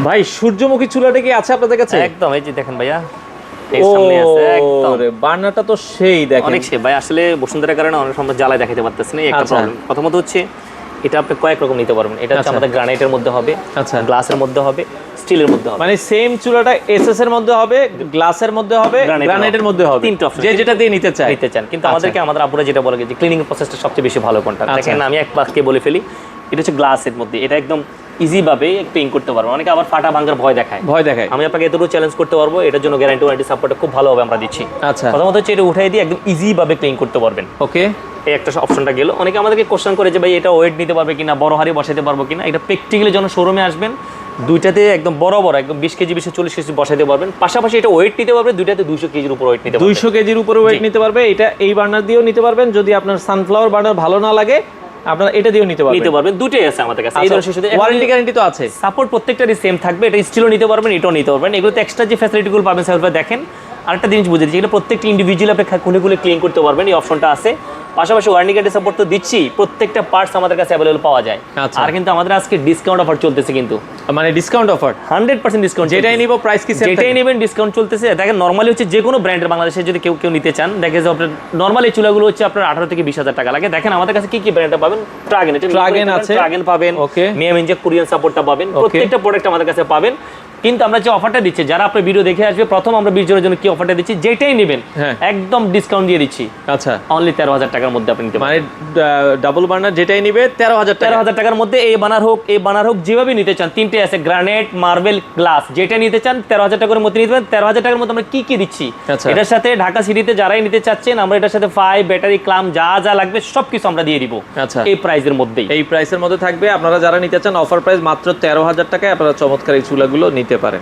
ভাই সূর্যমুখী চুলাটা কি আছে আপনাদের কাছে? একদম, এই যে দেখেন ভাইয়া, এই সামনে আছে একদম। ওরে বার্নারটা তো সেই দেখেন, অনেক সে ভাই, আসলে বসুন্ধরার কারণে অনেক সময় জ্বালায় দেখাতে পারতেছি না, এই একটা আচ্ছা। প্রবলেম। প্রথমত হচ্ছে এটা আপনি কয়েক রকম নিতে পারবেন। এটা হচ্ছে আচ্ছা। আমাদের গ্রানাইটের মধ্যে হবে, আচ্ছা। গ্লাসের মধ্যে হবে, স্টিলের মধ্যে হবে। মানে সেম চুলাটা এসএস এর মধ্যে হবে, গ্লাসের মধ্যে হবে, গ্রানাইটের মধ্যে হবে, তিনটা অপশন, যে যেটা দিয়ে নিতে চায় নিতে চান। কিন্তু আচ্ছা। আমাদেরকে আমাদের আপুরা যেটা বলে যে ক্লিনিং প্রসেসটা সবচেয়ে বেশি ভালো কোনটা, আচ্ছা। দেখেন আমি এক বাক্যে বলে ফেলি, এটা হচ্ছে গ্লাসের মধ্যে, এটা একদম ইজি ভাবে ক্লিন করতে পারবো। অনেকে আবার ফাটা ভাঙার ভয় দেখায়, আমি আপনাকে এতটুকু চ্যালেঞ্জ করতে পারবো, এটার জন্য গ্যারান্টি ওয়ারেন্টি সাপোর্টটা খুব ভালোভাবে আমরা দিচ্ছি। আচ্ছা। প্রথমত হচ্ছে এটা উঠাই দিয়ে একদম ইজি ভাবে ক্লিন করতে পারবেন। ওকে, এই একটা অপশনটা গেল। অনেকে আমাদেরকে কোশ্চেন করে যে ভাই এটা ওয়েট নিতে পারবে কিনা, বড় হাড়ি বসাতে পারবো কিনা। এটা প্র্যাকটিক্যালি যখন শোরুমে আসবেন, দুইটাতে একদম বড় বড় একদম 20 কেজি 40 কেজি বসাতে পারবেন। পাশাপাশি এটা ওয়েট নিতে পারবে, দুইটাতে 200 কেজির উপর ওয়েট নিতে পারবে। 200 কেজির উপরে ওয়েট নিতে পারবে। এটা এই বার্নার দিয়েও নিতে পারবেন, যদি আপনার সানফ্লাওয়ার বার্নার ভালো না লাগে আপনারা এটা দিয়েও নিতে পারবেন। দুটোই আছে আমাদের কাছে। এই আচ্ছা, ধরনের শিশুদের ওয়ারেন্টি গ্যারান্টি তো আছে, সাপোর্ট প্রত্যেকটারই সেম থাকবে। এটা স্টিলও নিতে পারবেন, এটাও নিতে পারবেন। এগুলোতে এক্সট্রা যে ফ্যাসিলিটিগুলো পাবেন সেগুলো দেখেন। আরেকটা জিনিস বুঝে দিচ্ছি, এটা প্রত্যেকটা ইন্ডিভিজুয়াল আপনি খুলে খুলে ক্লিন করতে পারবেন, এই অপশনটা আছে। পাশাপাশি ওয়ারেন্টি গ্যারান্টি সাপোর্ট তো দিচ্ছি, প্রত্যেকটা পার্টস আমাদের কাছে অ্যাভেলেবল পাওয়া যায়। আচ্ছা। আর কিন্তু আমাদের আজকে ডিসকাউন্ট অফার চলতেছে, কিন্তু মানে ডিসকাউন্ট অফার 100% ডিসকাউন্ট। যেটাই নিব প্রাইস কি সেম, যেটাই নেবেন ডিসকাউন্ট চলতেছে। দেখেন নরমালি হচ্ছে যে কোনো ব্র্যান্ডের বাংলাদেশে যদি কেউ নিতে চান, দেখে যে আপনার নরমালি চুলাগুলো হচ্ছে আপনার 18 থেকে 20,000 টাকা লাগে। দেখেন আমাদের কাছে কি ব্র্যান্ডটা পাবেন, ট্রাগেন আছে, ট্রাগেন পাবেন, ওকে, মিয়ামিনজে কোরিয়ান সাপোর্টটা পাবেন, প্রত্যেকটা প্রোডাক্ট আমাদের কাছে পাবেন। কিন্তু আমরা যে অফারটা দিচ্ছি, যারা আপনার ভিডিও দেখে আসবে প্রথম, আমরা 20 জনের জন্য কি অফারটা দিচ্ছি, যেটাই নেবেন একদম ডিসকাউন্ট দিয়ে দিচ্ছি। আচ্ছা, অনলি 13,000 টাকার মধ্যে আপনি নিতে পারেন। মানে ডাবল বার্নার যেটাই নিবে 13,000 টাকার মধ্যে এই বানার হোক যেভাবে নিতে চান, তিনটে আছে, গ্রানাইট, মার্বেল, গ্লাস, যেটা নিতে চান 13,000 টাকার মধ্যে নিতে পারেন। 13,000 টাকার মধ্যে আমরা কি দিচ্ছি, এটার সাথে ঢাকা সিটিতে যারাই নিতে চাচ্ছেন, আমরা এটার সাথে ব্যাটারি, ক্লাম যা লাগবে সবকিছু আমরা দিয়ে দিব। আচ্ছা, এই প্রাইসের মধ্যেই, এই প্রাইসের মধ্যে থাকবে। আপনারা যারা নিতে চান অফার প্রাইস মাত্র 13,000 টাকায় আপনারা চমৎকার এই চুলাগুলো নিতে পারেন।